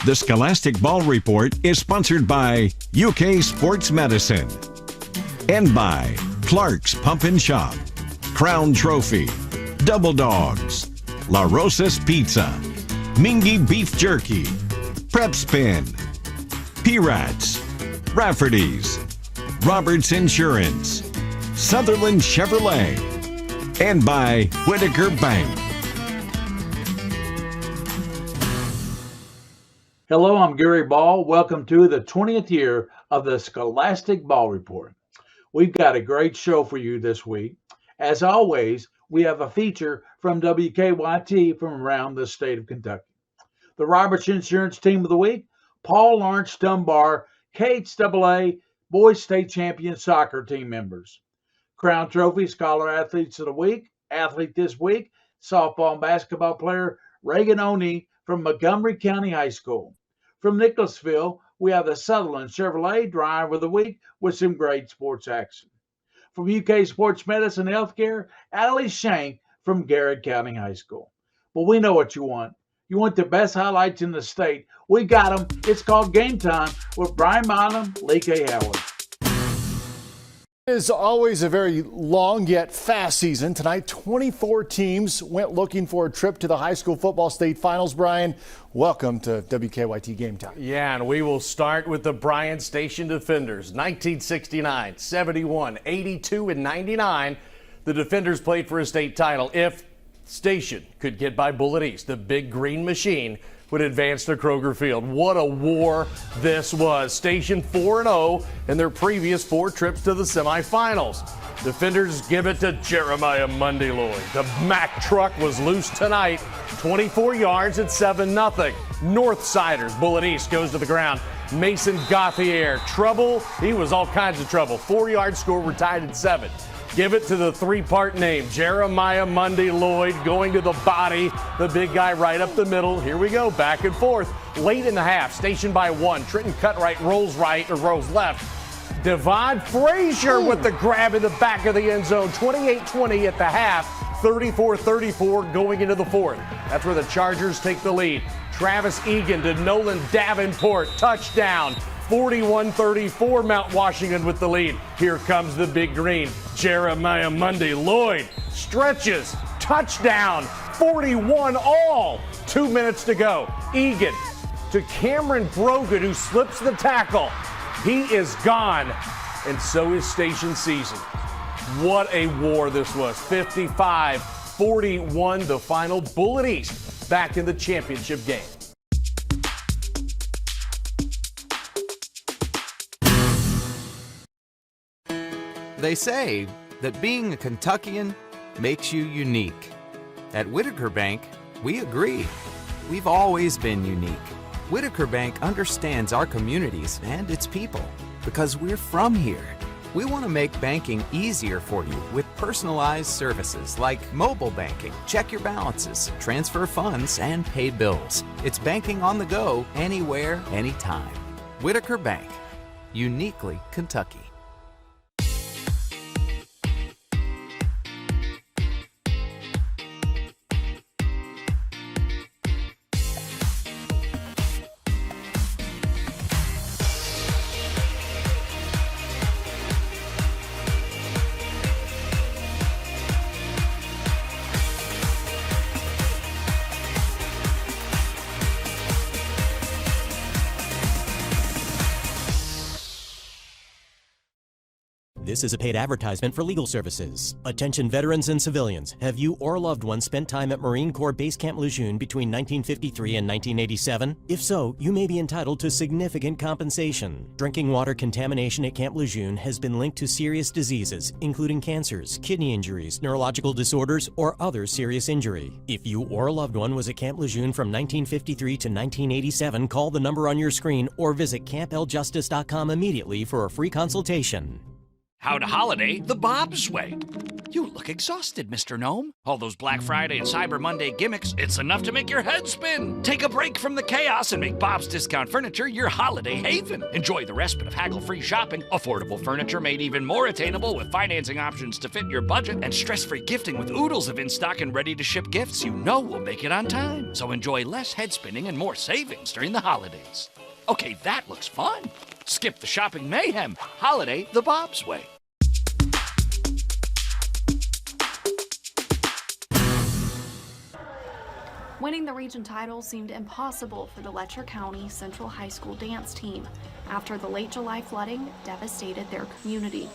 The Scholastic Ball Report is sponsored by UK Sports Medicine and by Clark's Pump and Shop, Crown Trophy, Double Dogs, La Rosa's Pizza, Mingy Beef Jerky, Prep Spin, P-Rats, Rafferty's, Roberts Insurance, Sutherland Chevrolet, and by Whitaker Bank. Hello, I'm Gary Ball. Welcome to the 20th year of the Scholastic Ball Report. We've got a great show for you this week. As always, we have a feature from WKYT from around the state of Kentucky. The Roberts Insurance Team of the Week, Paul Lawrence Dunbar, KHAA Boys State Champion Soccer Team members. Crown Trophy Scholar Athletes of the Week, Athlete this week, softball and basketball player Reaghan Oney from Montgomery County High School. From Nicholasville, we have the Sutherland Chevrolet Driver of the Week with some great sports action. From UK Sports Medicine Healthcare, Allie Shank from Garrett County High School. But we know what you want. You want the best highlights in the state. We got them. It's called Game Time with Brian Milam, Lee K. Howard. It is always a very long yet fast season. Tonight, 24 teams went looking for a trip to the high school football state finals. Brian, welcome to WKYT Game Time. Yeah, and we will start with the Bryan Station Defenders. 1969, 71, 82, and 99. The Defenders played for a state title. If Station could get by Bullitt East, the big green machine would advance to Kroger Field. What a war this was. Station 4-0 in their previous 4 trips to the semifinals. Defenders give it to Jeremiah Mundy Lloyd. The Mack truck was loose tonight. 24 yards at 7-0. Northsiders, Bullitt East goes to the ground. Mason Gauthier, trouble. He was all kinds of trouble. 4-yard score, we're tied at 7. Give it to the 3-part name, Jeremiah Mundy Lloyd going to the body. The big guy right up the middle. Here we go, back and forth. Late in the half, Station by 1. Trenton Cutright rolls left. Devon Frazier with the grab in the back of the end zone. 28-20 at the half. 34-34 going into the 4th. That's where the Chargers take the lead. Travis Egan to Nolan Davenport. Touchdown. 41-34, Mount Washington with the lead. Here comes the big green. Jeremiah Mundy Lloyd stretches. Touchdown. 41 all. 2 minutes to go. Egan to Cameron Brogan, who slips the tackle. He is gone, and so is Station season. What a war this was. 55-41, the final. Bullitt East back in the championship game. They say that being a Kentuckian makes you unique. At Whitaker Bank, we agree. We've always been unique. Whitaker Bank understands our communities and its people because we're from here. We want to make banking easier for you with personalized services like mobile banking, check your balances, transfer funds, and pay bills. It's banking on the go, anywhere, anytime. Whitaker Bank, uniquely Kentucky. This is a paid advertisement for legal services. Attention veterans and civilians. Have you or a loved one spent time at Marine Corps Base Camp Lejeune between 1953 and 1987? If so, you may be entitled to significant compensation. Drinking water contamination at Camp Lejeune has been linked to serious diseases, including cancers, kidney injuries, neurological disorders, or other serious injury. If you or a loved one was at Camp Lejeune from 1953 to 1987, call the number on your screen or visit campeljustice.com immediately for a free consultation. How to holiday the Bob's way. You look exhausted, Mr. Gnome. All those Black Friday and Cyber Monday gimmicks, it's enough to make your head spin. Take a break from the chaos and make Bob's Discount Furniture your holiday haven. Enjoy the respite of haggle-free shopping, affordable furniture made even more attainable with financing options to fit your budget, and stress-free gifting with oodles of in-stock and ready-to-ship gifts you know will make it on time. So enjoy less head spinning and more savings during the holidays. Okay, that looks fun. Skip the shopping mayhem. Holiday the Bob's way. Winning the region title seemed impossible for the Letcher County Central High School dance team after the late July flooding devastated their community.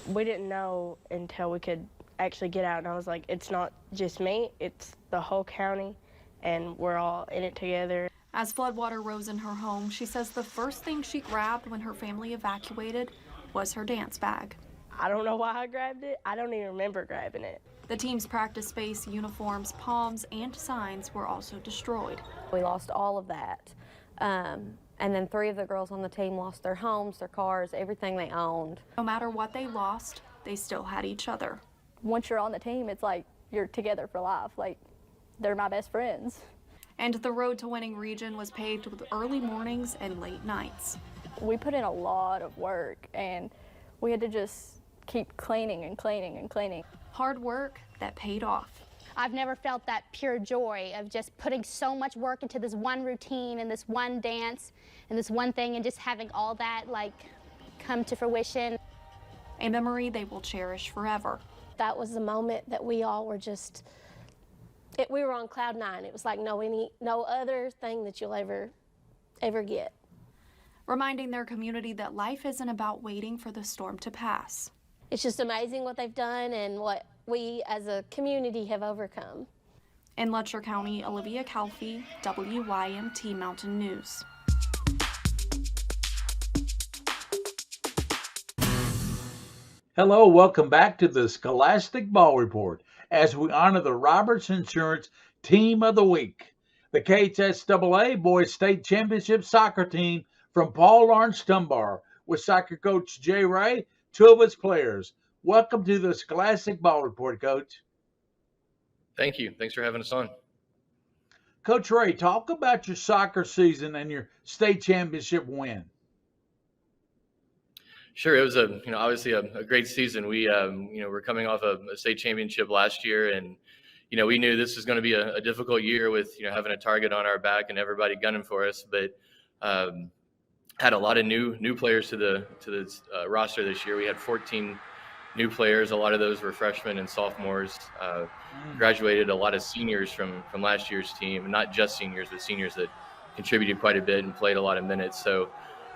We didn't know until we could actually get out, and I was like, it's not just me, it's the whole county, and we're all in it together. As floodwater rose in her home, she says the first thing she grabbed when her family evacuated was her dance bag. I don't know why I grabbed it. I don't even remember grabbing it. The team's practice space, uniforms, palms, and signs were also destroyed. We lost all of that. And then 3 of the girls on the team lost their homes, their cars, everything they owned. No matter what they lost, they still had each other. Once you're on the team, it's like you're together for life. Like, they're my best friends. And the road to winning region was paved with early mornings and late nights. We put in a lot of work, and we had to just keep cleaning and cleaning and cleaning. Hard work that paid off. I've never felt that pure joy of just putting so much work into this one routine and this one dance and this one thing, and just having all that like come to fruition. A memory they will cherish forever. That was the moment that we all were just, we were on cloud 9. It was like no other thing that you'll ever get. Reminding their community that life isn't about waiting for the storm to pass. It's just amazing what they've done and what we as a community have overcome. In Letcher County, Olivia Calfee, WYMT Mountain News. Hello, welcome back to the Scholastic Ball Report as we honor the Roberts Insurance Team of the Week. The KHSAA Boys State Championship soccer team from Paul Lawrence Dunbar with soccer coach Jay Ray, 2 of its players. Welcome to the Scholastic Ball Report, Coach. Thank you. Thanks for having us on. Coach Ray, talk about your soccer season and your state championship win. Sure, it was obviously a great season. We we're coming off a state championship last year, and we knew this was going to be a difficult year with having a target on our back and everybody gunning for us, but had a lot of new players to the roster this year. We had 14 new players. A lot of those were freshmen and sophomores. Graduated a lot of seniors from last year's team, not just seniors, but seniors that contributed quite a bit and played a lot of minutes. So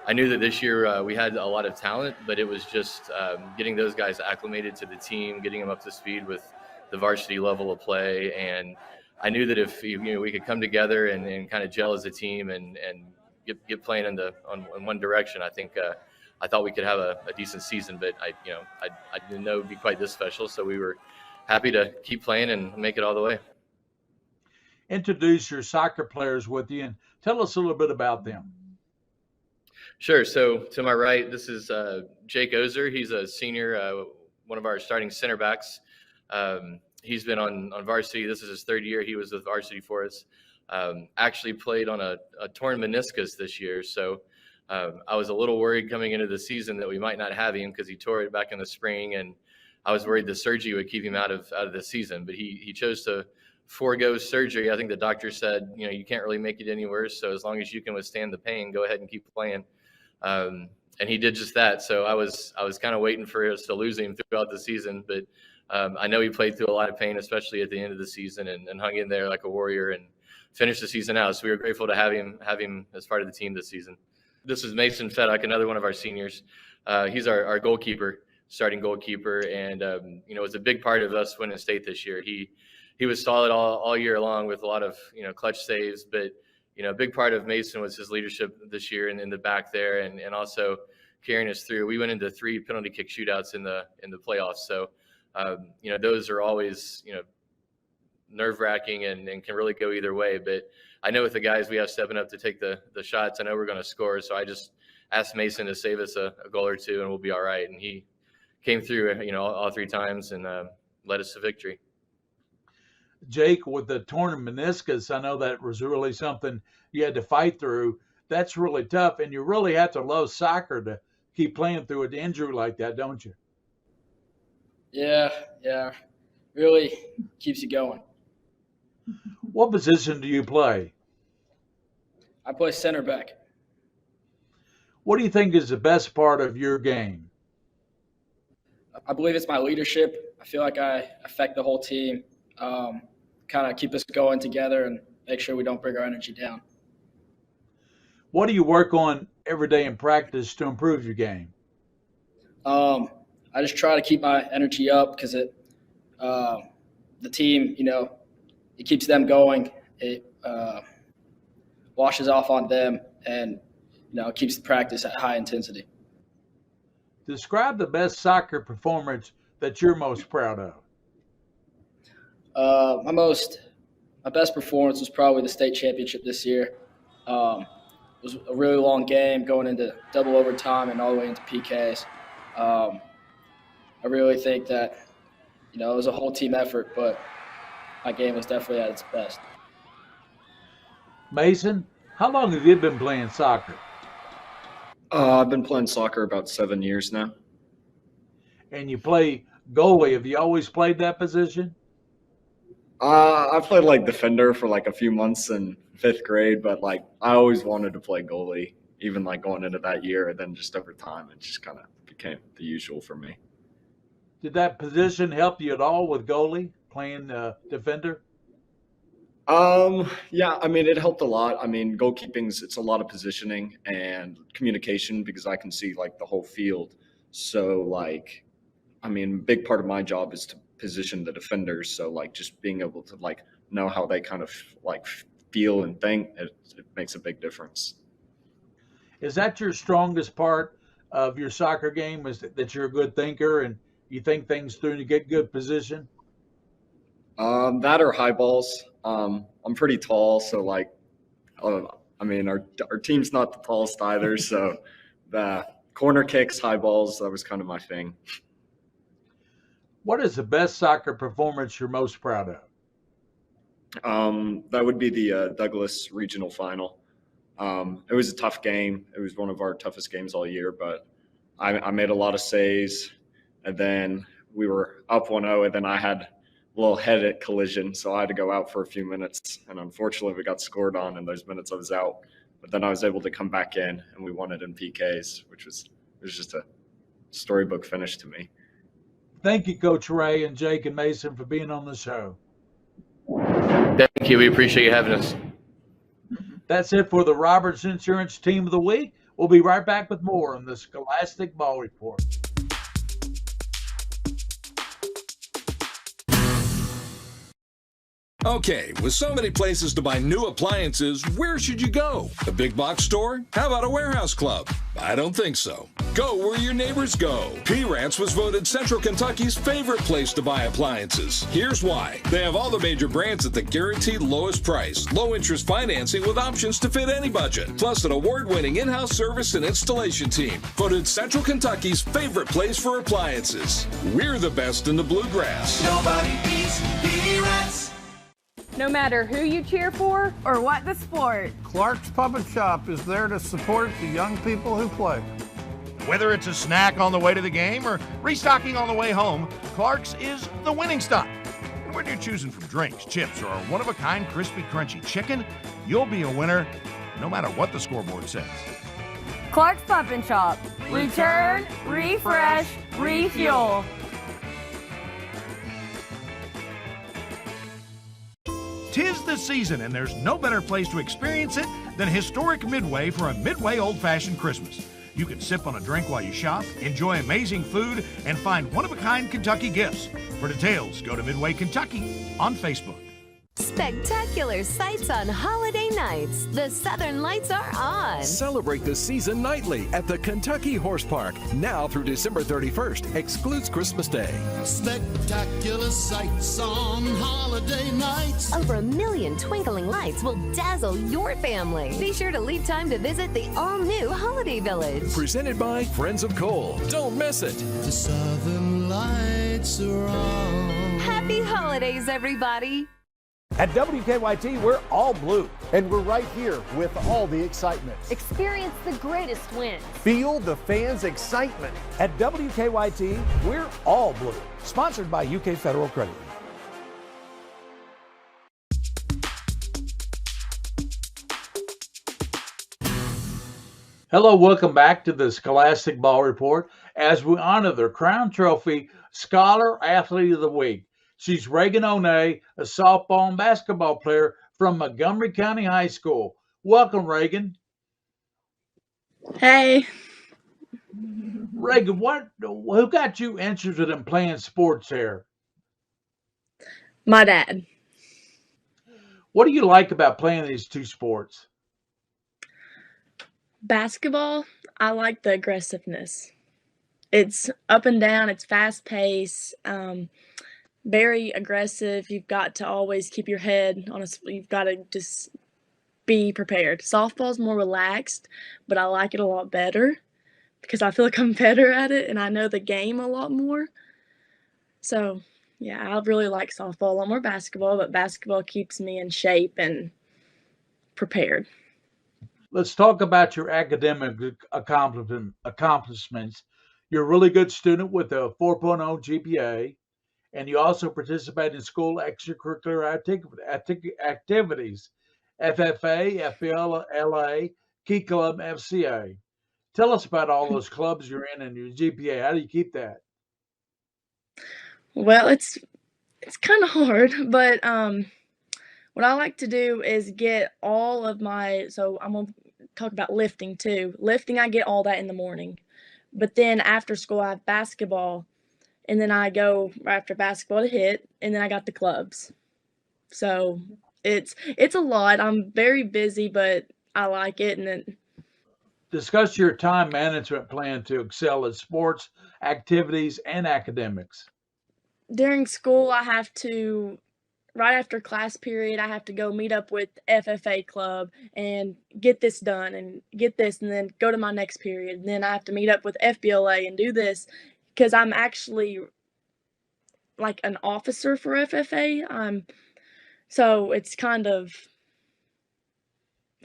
I knew that this year we had a lot of talent, but it was just getting those guys acclimated to the team, getting them up to speed with the varsity level of play. And I knew that if we could come together and kind of gel as a team and get playing in one direction, I thought we could have a decent season. But I didn't know it would be quite this special, so we were happy to keep playing and make it all the way. Introduce your soccer players with you and tell us a little bit about them. Sure. So to my right, this is Jake Ozer. He's a senior, one of our starting center backs. He's been on varsity. This is his 3rd year. He was with varsity for us. Actually played on a torn meniscus this year. So I was a little worried coming into the season that we might not have him because he tore it back in the spring, and I was worried the surgery would keep him out of the season. But he chose to forego surgery. I think the doctor said, you can't really make it any worse. So as long as you can withstand the pain, go ahead and keep playing. And he did just that. So I was kind of waiting for us to lose him throughout the season, but I know he played through a lot of pain, especially at the end of the season, and hung in there like a warrior and finished the season out. So we were grateful to have him as part of the team this season. This is Mason Fedok, another one of our seniors. He's our goalkeeper, starting goalkeeper, and was a big part of us winning state this year. He was solid all year long with a lot of clutch saves, but a big part of Mason was his leadership this year in the back there, and also carrying us through. We went into 3 penalty kick shootouts in the playoffs, so those are always nerve-wracking and can really go either way. But I know with the guys we have stepping up to take the shots, I know we're going to score. So I just asked Mason to save us a goal or 2, and we'll be all right. And he came through, all 3 times and led us to victory. Jake, with the torn meniscus, I know that was really something you had to fight through. That's really tough, and you really have to love soccer to keep playing through an injury like that, don't you? Yeah, really keeps you going. What position do you play? I play center back. What do you think is the best part of your game? I believe it's my leadership. I feel like I affect the whole team, kind of keep us going together and make sure we don't bring our energy down. What do you work on every day in practice to improve your game? I just try to keep my energy up because the team, it keeps them going. It washes off on them and, keeps the practice at high intensity. Describe the best soccer performance that you're most proud of. My best performance was probably the state championship this year. It was a really long game going into double overtime and all the way into PKs. I really think that, it was a whole team effort, but my game was definitely at its best. Mason, how long have you been playing soccer? I've been playing soccer about 7 years now. And you play goalie. Have you always played that position? I played like defender for like a few months in 5th grade, but like I always wanted to play goalie, even like going into that year. And then just over time, it just kind of became the usual for me. Did that position help you at all with goalie, playing defender? Yeah, I mean, it helped a lot. I mean, goalkeeping's, it's a lot of positioning and communication because I can see like the whole field. So like, I mean, a big part of my job is to position the defenders. So like just being able to like know how they kind of like feel and think, it makes a big difference. Is that your strongest part of your soccer game, is that you're a good thinker and you think things through and you get good position? That or high balls. I'm pretty tall, so like, I mean, our team's not the tallest either. So the corner kicks, high balls, that was kind of my thing. What is the best soccer performance you're most proud of? That would be the Douglas regional final. It was a tough game. It was one of our toughest games all year, but I made a lot of saves, and then we were up 1-0, and then I had a little head collision, so I had to go out for a few minutes, and unfortunately we got scored on in those minutes I was out. But then I was able to come back in, and we won it in PKs, which was just a storybook finish to me. Thank you, Coach Ray and Jake and Mason, for being on the show. Thank you. We appreciate you having us. That's it for the Roberts Insurance Team of the Week. We'll be right back with more on the Scholastic Ball Report. Okay, with so many places to buy new appliances, where should you go? A big box store? How about a warehouse club? I don't think so. Go where your neighbors go. P-Rats was voted Central Kentucky's favorite place to buy appliances. Here's why. They have all the major brands at the guaranteed lowest price. Low interest financing with options to fit any budget. Plus an award-winning in-house service and installation team. Voted Central Kentucky's favorite place for appliances. We're the best in the bluegrass. Nobody beats P-Rats. No matter who you cheer for or what the sport, Clark's Puppet Shop is there to support the young people who play. Whether it's a snack on the way to the game or restocking on the way home, Clark's is the winning stop. And when you're choosing from drinks, chips, or a one-of-a-kind crispy, crunchy chicken, you'll be a winner no matter what the scoreboard says. Clark's Puppet Shop. Return, refresh, refuel. Tis the season, and there's no better place to experience it than historic Midway for a Midway Old-Fashioned Christmas. You can sip on a drink while you shop, enjoy amazing food, and find one-of-a-kind Kentucky gifts. For details, go to Midway Kentucky on Facebook. Spectacular sights on holiday nights. The Southern Lights are on. Celebrate the season nightly at the Kentucky Horse Park. Now through December 31st. Excludes Christmas Day. Spectacular sights on holiday nights. Over 1 million twinkling lights will dazzle your family. Be sure to leave time to visit the all-new Holiday Village. Presented by Friends of Coal. Don't miss it. The Southern Lights are on. Happy holidays, everybody. At WKYT, we're all blue. And we're right here with all the excitement. Experience the greatest wins. Feel the fans' excitement. At WKYT, we're all blue. Sponsored by UK Federal Credit Union. Hello, welcome back to the Scholastic Ball Report as we honor the Crown Trophy Scholar Athlete of the Week. She's Reaghan Oney, a softball and basketball player from Montgomery County High School. Welcome, Reaghan. Hey. Reaghan, who got you interested in playing sports here? My dad. What do you like about playing these two sports? Basketball, I like the aggressiveness. It's up and down, it's fast paced, very aggressive. You've got to always keep your head on you've got to just be prepared. Softball's more relaxed, but I like it a lot better because I feel like I'm better at it and I know the game a lot more. So, yeah, I really like softball, a lot more basketball, but basketball keeps me in shape and prepared. Let's talk about your academic accomplishments. You're a really good student with a 4.0 GPA, and you also participate in school extracurricular activities, FFA, FBLA, Key Club, FCA. Tell us about all those clubs you're in and your GPA. How do you keep that? Well, it's kind of hard, but what I like to do is get all of so I'm going to talk about lifting too. Lifting, I get all that in the morning. But then after school, I have basketball. And then I go right after basketball to hit. And then I got the clubs. So it's a lot. I'm very busy, but I like it. And then discuss your time management plan to excel at sports, activities, and academics. During school, I have to right after class period, I have to go meet up with FFA club and get this done and get this and then go to my next period. And then I have to meet up with FBLA and do this because I'm actually like an officer for FFA. So it's kind of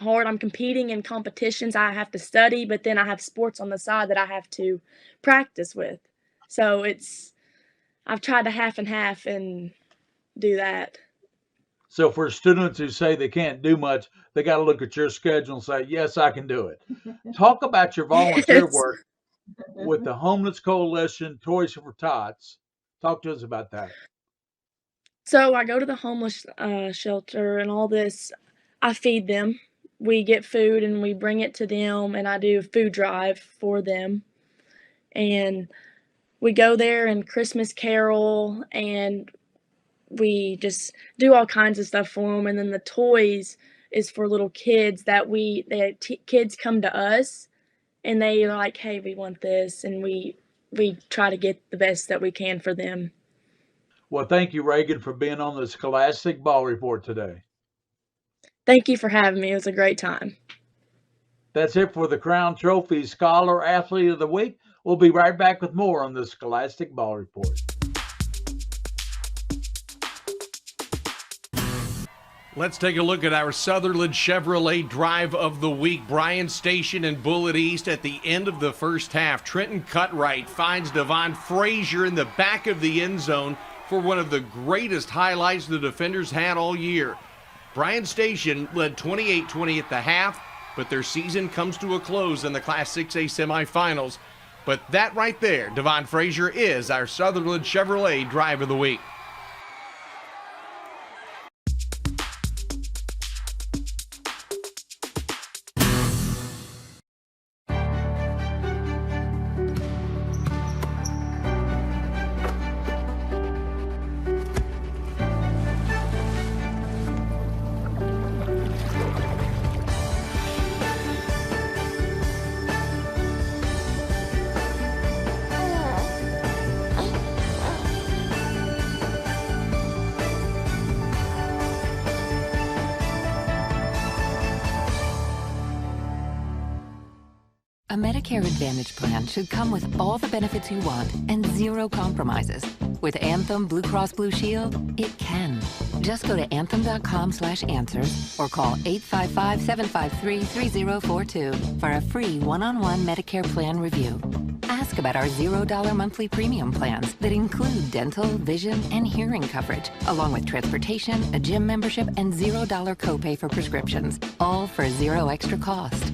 hard. I'm competing in competitions. I have to study, but then I have sports on the side that I have to practice with. So I've tried to half and half and do that. So for students who say they can't do much, they got to look at your schedule and say, yes, I can do it. Talk about your volunteer work with the Homeless Coalition, Toys for Tots. Talk to us about that. So I go to the homeless shelter and all this. I feed them. We get food and we bring it to them, and I do a food drive for them. And we go there and Christmas carol, and we just do all kinds of stuff for them. And then the toys is for little kids that kids come to us and they are like, hey, we want this. And we try to get the best that we can for them. Well, thank you, Reaghan, for being on the Scholastic Ball Report today. Thank you for having me. It was a great time. That's it for the Crown Trophy Scholar Athlete of the Week. We'll be right back with more on the Scholastic Ball Report. Let's take a look at our Sutherland Chevrolet Drive of the Week. Bryan Station and Bullitt East at the end of the first half. Trenton Cutright finds Devon Frazier in the back of the end zone for one of the greatest highlights the defenders had all year. Bryan Station led 28-20 at the half, but their season comes to a close in the Class 6A semifinals. But that right there, Devon Frazier, is our Sutherland Chevrolet Drive of the Week. A Medicare Advantage plan should come with all the benefits you want and zero compromises. With Anthem Blue Cross Blue Shield, it can. Just go to anthem.com/answers or call 855-753-3042 for a free one-on-one Medicare plan review. Ask about our $0 monthly premium plans that include dental, vision, and hearing coverage, along with transportation, a gym membership, and $0 copay for prescriptions, all for zero extra cost.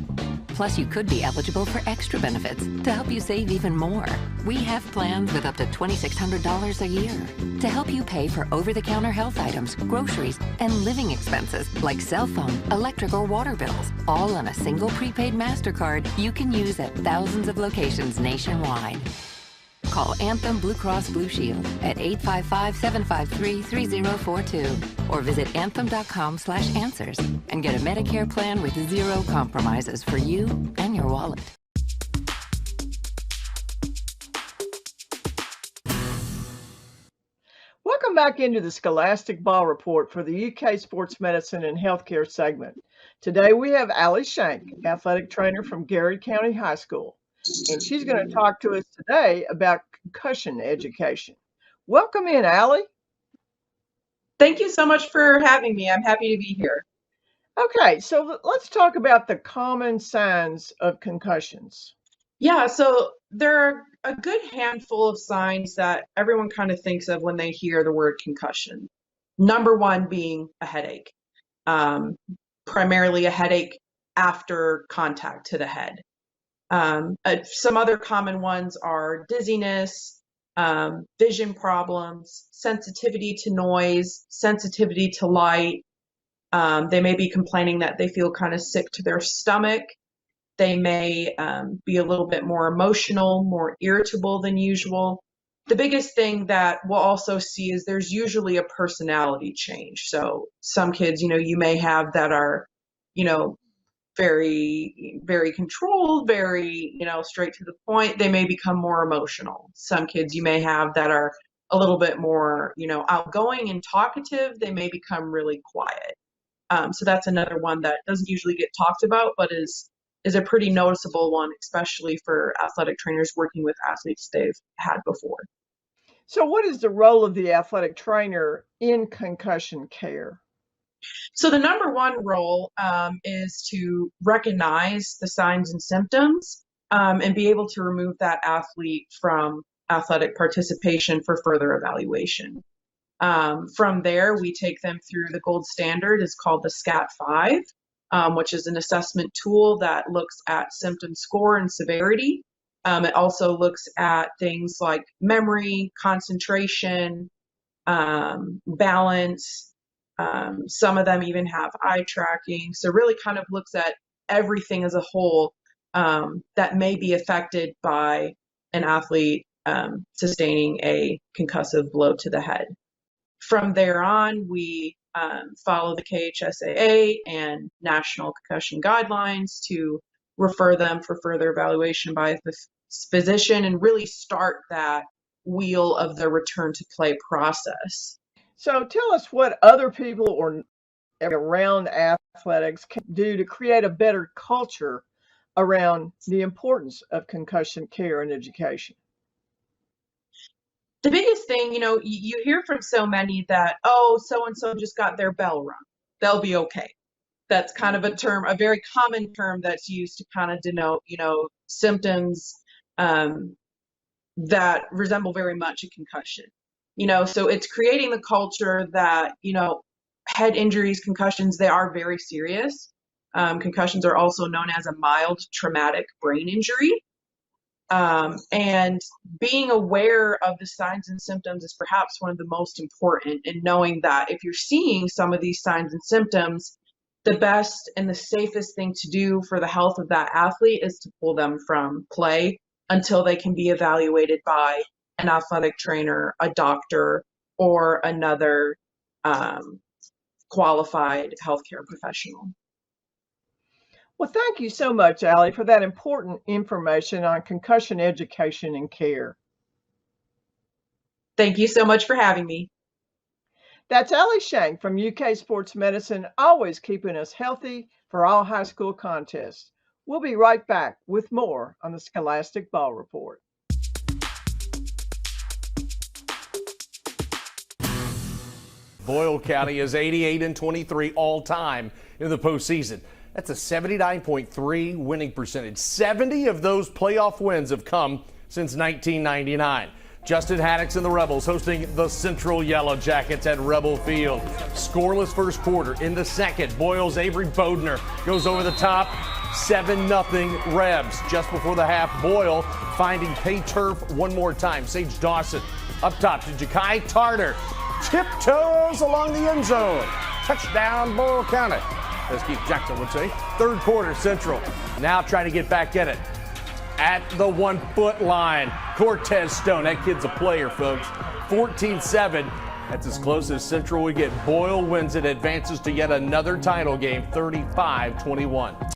Plus, you could be eligible for extra benefits to help you save even more. We have plans with up to $2,600 a year to help you pay for over-the-counter health items, groceries, and living expenses like cell phone, electric, or water bills, all on a single prepaid MasterCard you can use at thousands of locations nationwide. Call Anthem Blue Cross Blue Shield at 855-753-3042 or visit anthem.com/answers and get a Medicare plan with zero compromises for you and your wallet. Welcome back into the Scholastic Ball Report for the UK Sports Medicine and Healthcare segment. Today we have Allie Shank, athletic trainer from Garrett County High School, and she's going to talk to us today about concussion education. Welcome in, Allie. Thank you so much for having me. I'm happy to be here. Okay, so let's talk about the common signs of concussions. Yeah, so there are a good handful of signs that everyone kind of thinks of when they hear the word concussion. Number one being a headache, primarily a headache after contact to the head. Some other common ones are dizziness, vision problems, sensitivity to noise, sensitivity to light. They may be complaining that they feel kind of sick to their stomach. They may be a little bit more emotional, more irritable than usual. The biggest thing that we'll also see is there's usually a personality change. So some kids, you may have that are, very, very controlled, very, straight to the point. They may become more emotional. Some kids you may have that are a little bit more, outgoing and talkative. They may become really quiet. So that's another one that doesn't usually get talked about, but is a pretty noticeable one, especially for athletic trainers working with athletes they've had before. So what is the role of the athletic trainer in concussion care? So the number one role is to recognize the signs and symptoms and be able to remove that athlete from athletic participation for further evaluation. From there, we take them through the gold standard. It's called the SCAT-5, which is an assessment tool that looks at symptom score and severity. It also looks at things like memory, concentration, balance. Some of them even have eye tracking. So really kind of looks at everything as a whole that may be affected by an athlete sustaining a concussive blow to the head. From there on, we follow the KHSAA and national concussion guidelines to refer them for further evaluation by the physician and really start that wheel of the return to play process. So tell us what other people or around athletics can do to create a better culture around the importance of concussion care and education. The biggest thing, you hear from so many that, oh, so-and-so just got their bell rung. They'll be okay. That's kind of a very common term that's used to kind of denote, symptoms that resemble very much a concussion. So it's creating the culture that, head injuries, concussions, they are very serious. Concussions are also known as a mild traumatic brain injury. And being aware of the signs and symptoms is perhaps one of the most important, in knowing that if you're seeing some of these signs and symptoms, the best and the safest thing to do for the health of that athlete is to pull them from play until they can be evaluated by an athletic trainer, a doctor, or another qualified healthcare professional. Well, thank you so much, Allie, for that important information on concussion education and care. Thank you so much for having me. That's Allie Shank from UK Sports Medicine, always keeping us healthy for all high school contests. We'll be right back with more on the Scholastic Ball Report. Boyle County is 88-23 all time in the postseason. That's a 79.3 winning percentage. 70 of those playoff wins have come since 1999. Justin Haddix and the Rebels hosting the Central Yellow Jackets at Rebel Field. Scoreless first quarter. In the second, Boyle's Avery Bodner goes over the top. 7-0 Rebs. Just before the half, Boyle finding pay turf one more time. Sage Dawson up top to Ja'Kai Tarter. Tiptoes along the end zone. Touchdown, Boyle County, as Keith Jackson would say. Third quarter, Central now trying to get back in it. At the 1 foot line, Cortez Stone. That kid's a player, folks. 14-7. That's as close as Central would get. Boyle wins it, advances to yet another title game, 35-21.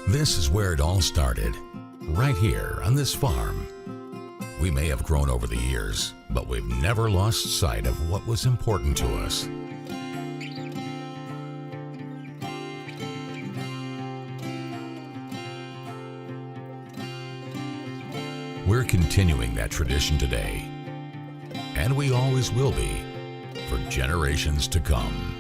This is where it all started, right here on this farm. We may have grown over the years, but we've never lost sight of what was important to us. We're continuing that tradition today, and we always will be for generations to come.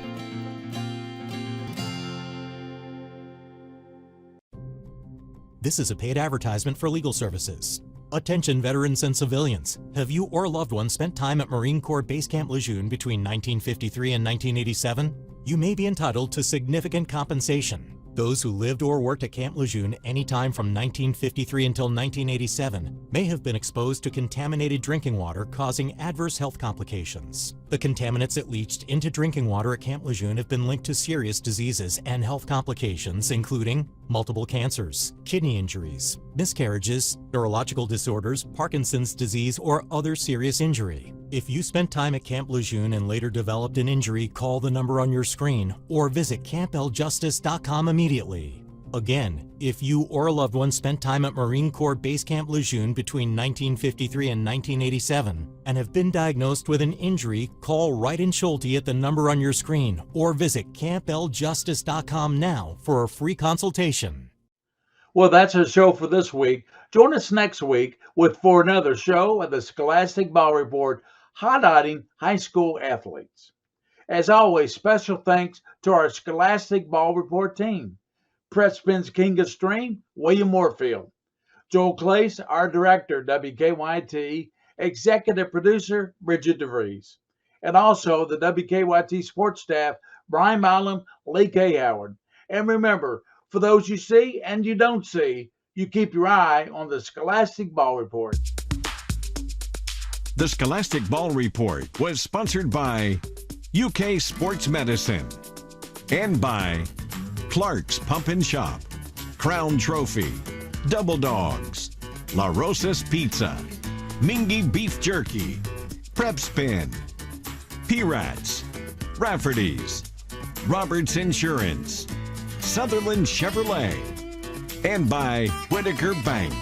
This is a paid advertisement for legal services. Attention veterans and civilians. Have you or a loved one spent time at Marine Corps Base Camp Lejeune between 1953 and 1987? You may be entitled to significant compensation. Those who lived or worked at Camp Lejeune anytime from 1953 until 1987 may have been exposed to contaminated drinking water causing adverse health complications. The contaminants that leached into drinking water at Camp Lejeune have been linked to serious diseases and health complications including multiple cancers, kidney injuries, miscarriages, neurological disorders, Parkinson's disease, or other serious injury. If you spent time at Camp Lejeune and later developed an injury, call the number on your screen or visit campbelljustice.com immediately. Again, if you or a loved one spent time at Marine Corps Base Camp Lejeune between 1953 and 1987 and have been diagnosed with an injury, call Wright and Schulte at the number on your screen or visit campbelljustice.com now for a free consultation. Well, that's our show for this week. Join us next week for another show of the Scholastic Ball Report, highlighting high school athletes. As always, special thanks to our Scholastic Ball Report team. Prep Spin's King of Stream, William Moorfield. Joel Clace, our director, WKYT, executive producer, Bridget DeVries. And also the WKYT sports staff, Brian Milam, Lee K. Howard. And remember, for those you see and you don't see, you keep your eye on the Scholastic Ball Report. The Scholastic Ball Report was sponsored by UK Sports Medicine and by Clark's Pump and Shop, Crown Trophy, Double Dogs, La Rosa's Pizza, Mingy Beef Jerky, Prep Spin, P-Rats, Rafferty's, Roberts Insurance, Sutherland Chevrolet, and by Whitaker Bank.